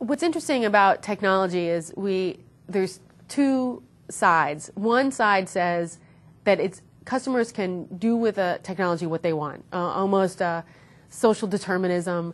What's interesting about technology is there's two sides. One side says that customers can do with a technology what they want, almost social determinism.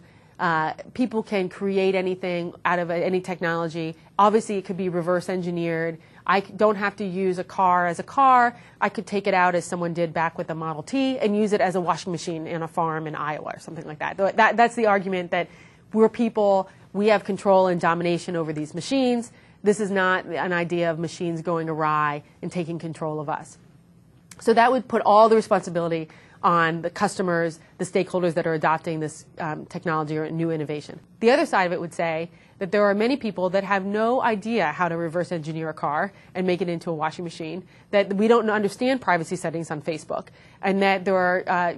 People can create anything out of any technology. Obviously, it could be reverse engineered. I don't have to use a car as a car. I could take it out as someone did back with the Model T and use it as a washing machine in a farm in Iowa or something like that. That's the argument, that we're people, we have control and domination over these machines. This is not an idea of machines going awry and taking control of us. So that would put all the responsibility on the customers, the stakeholders that are adopting this technology or new innovation. The other side of it would say that there are many people that have no idea how to reverse engineer a car and make it into a washing machine, that we don't understand privacy settings on Facebook, and that there are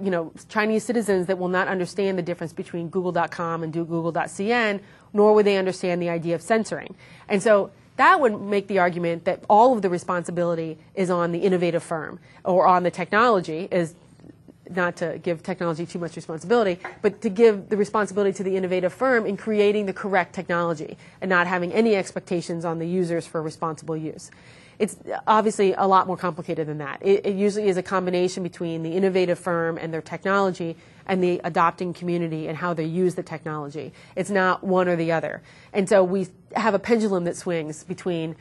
Chinese citizens that will not understand the difference between google.com and google.cn, nor would they understand the idea of censoring. And so that would make the argument that all of the responsibility is on the innovative firm or on the technology, is not to give technology too much responsibility, but to give the responsibility to the innovative firm in creating the correct technology and not having any expectations on the users for responsible use. It's obviously a lot more complicated than that. It usually is a combination between the innovative firm and their technology and the adopting community and how they use the technology. It's not one or the other. And so we have a pendulum that swings between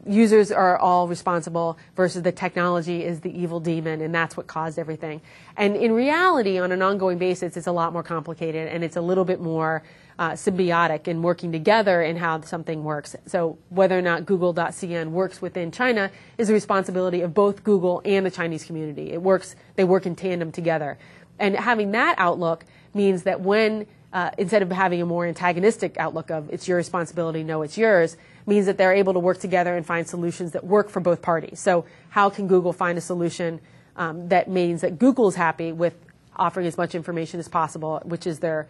users are all responsible versus the technology is the evil demon, and that's what caused everything. And in reality, on an ongoing basis, it's a lot more complicated, and it's a little bit more symbiotic in working together in how something works. So whether or not google.cn works within China is the responsibility of both Google and the Chinese community. They work in tandem together. And having that outlook means that when instead of having a more antagonistic outlook of it's your responsibility, no, it's yours, means that they're able to work together and find solutions that work for both parties. So how can Google find a solution that means that Google's happy with offering as much information as possible, which is their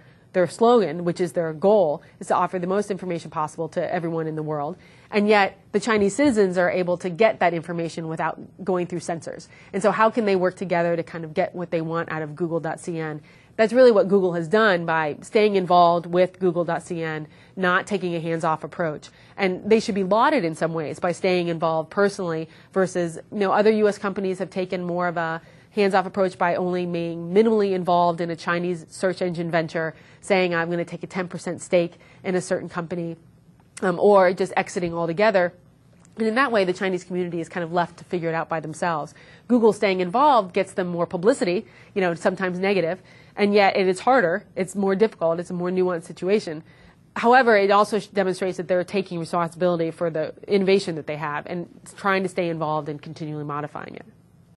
slogan, which is their goal, is to offer the most information possible to everyone in the world. And yet the Chinese citizens are able to get that information without going through censors. And so how can they work together to kind of get what they want out of google.cn? That's really what Google has done by staying involved with google.cn, not taking a hands-off approach. And they should be lauded in some ways by staying involved personally versus, other U.S. companies have taken more of a hands-off approach by only being minimally involved in a Chinese search engine venture, saying I'm going to take a 10% stake in a certain company, or just exiting altogether. And in that way, the Chinese community is kind of left to figure it out by themselves. Google staying involved gets them more publicity, sometimes negative, and yet it is harder, it's more difficult, it's a more nuanced situation. However, it also demonstrates that they're taking responsibility for the innovation that they have and trying to stay involved and continually modifying it.